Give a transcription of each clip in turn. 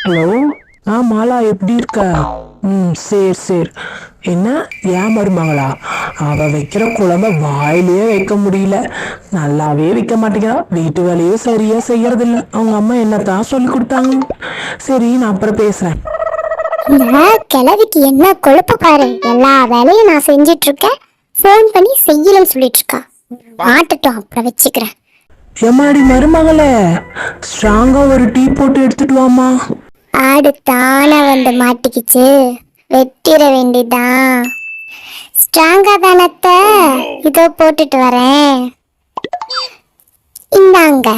Hello. Mala எப்படி இருக்க? சரி சரி. என்ன ஏன் மருமகளா? அவ வைக்கிற குழம்ப வாயிலேயே வைக்க முடியல. நல்லாவே வைக்க மாட்டேங்கிறா. வீட்டு வேலையே சரியா செய்யறதில்ல. அவங்க அம்மா என்னத்தான் சொல்லி கொடுத்தாங்க. சரி, நான் அப்புறம் பேசுறேன். இந்த கிழவிக்கு என்ன கொழுப்பு பாரு. எல்லா வேலையும் நான் செஞ்சிட்டு இருக்கேன், ஃபோன் பண்ணி செய்யலன்னு சொல்லிட்டு இருக்கா. மாட்டட்டும், அப்புறம் வச்சுக்கிறேன். எம்மாடி மருமகளே, ஸ்ட்ராங்கா ஒரு டீ போட்டு எடுத்துட்டு வாமா. ஆடு தானே வந்து மாட்டிக்கிச்சு, வெட்டிட வேண்டியதான். ஸ்ட்ராங்கா தானத்த, இதோ போட்டுட்டு வரேன், இந்தாங்க.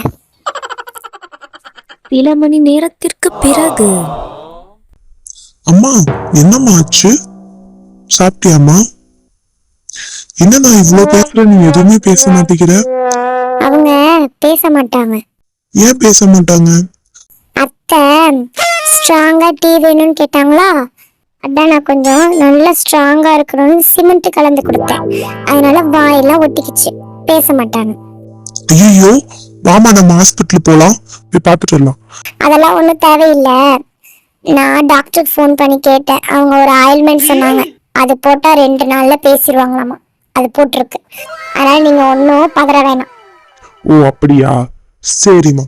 சில மணி நேரத்திற்கு பிறகு. அம்மா, என்னம்மா ஆச்சு? சாப்பிட்டியாம்மா? என்ன நான் இவ்வளவு பேசுற, நீ எதுவுமே பேச மாட்டேங்கிற? அவங்க பேச மாட்டாங்க. ஏன் பேச மாட்டாங்க? அத்தை ஸ்ட்ராங்கா டீ வேணும்னு கேட்டாங்களா, அதான் நான் கொஞ்சம் நல்லா ஸ்ட்ராங்கா இருக்கணும்னு சிமெண்ட் கலந்து கொடுத்தேன். அதனால வாயெல்லாம் ஒட்டிக்கிச்சு, பேச மாட்டாங்க. ஐயோ, வாமா நம்ம ஹாஸ்பிட்டல் போலாம், போய் பார்த்துட்டு வரலாம். அதெல்லாம் ஒன்றும் தேவையில்லை. நான் டாக்டருக்கு ஃபோன் பண்ணி கேட்டேன். அவங்க ஒரு ஆயில்மெண்ட் சொன்னாங்க, அது போட்டா 2 நாள்ல பேசிடுவாங்களாமா. அது போட்டிருக்கு. அதனால நீங்க ஒன்றும் பதற வேணாம். ஓ அப்படியா, சரிம்மா.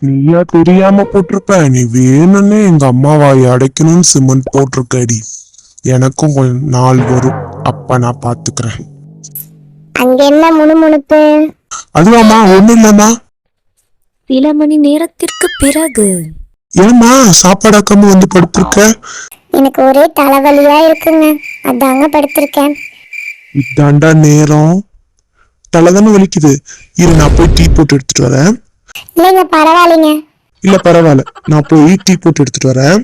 நீயா தெரியாம போட்டிருப்ப, நீ வேணும்னே எங்க அம்மா வாயை அடைக்கணும்னு சிமெண்ட் போட்டிருக்கடி. எனக்கும் கொஞ்ச நாள் வரும், அப்ப நான் பாத்துக்கிறேன். அங்க என்ன முணுமுணுப்பு? அதுவாமா, ஒண்ணும் இல்லம்மா. சில மணி நேரத்திற்கு பிறகு. ஏம்மா சாப்பாடாக்காம வந்து படுத்திருக்க? எனக்கு ஒரே தலைவலியா இருக்குங்க, அதாங்க படுத்திருக்கேன். இதாண்டா நேரம். தலைதானே வலிக்குது, இரு நான் போய் டீ போட்டு எடுத்துட்டு வரேன். இல்லைங்க பரவாயில்லைங்க. இல்ல பரவாயில்ல, நான் போய் டீ போட்டு எடுத்துட்டு வரேன்.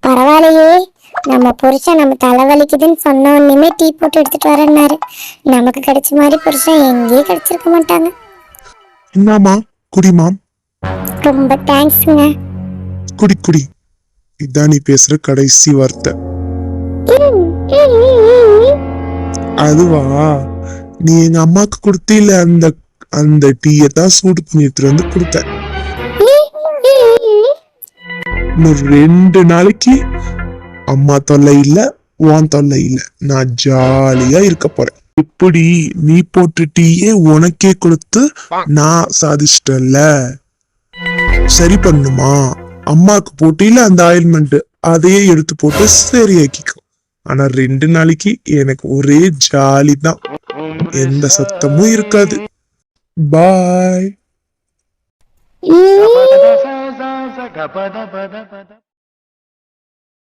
பரவாயில்லையே, நம்ம புருஷன் நம்ம தலைவலிக்குதுன்னு சொன்ன உடனே டீ போட்டு எடுத்துட்டு வரேன்னாரு. நமக்கு கிடைச்ச மாதிரி புருஷன் எங்கேயும் கிடைச்சிருக்க மாட்டாங்க. என்னம்மா, குடிமா. ரொம்ப தேங்க்ஸுங்க. குடி குடி, இதான் நீ பேசுற கடைசி வார்த்தை. அதுவா, நீ எங்க அம்மாக்கு கொடுத்தில அந்த அந்த டீயை தான் சூடு பண்ணி எடுத்துட்டு வந்து கொடுத்த. இன்னும் 2 நாளைக்கு அம்மா தொல்லை இல்ல, உன் தொல்லை இல்ல, நான் ஜாலியா இருக்க போறேன். இப்படி நீ போட்டு டீயே உனக்கே கொடுத்து நான் சாதிச்சிட்டல. சரி பண்ணுமா, அம்மாக்கு போட்டியில அந்த ஆயில்மெண்ட் அதையே எடுத்து போட்டு சரியாக்கிக்கோ. ஆனா 2 நாளைக்கு எனக்கு ஒரே ஜாலி தான், எந்த சத்தமும் இருக்காது. பாய்.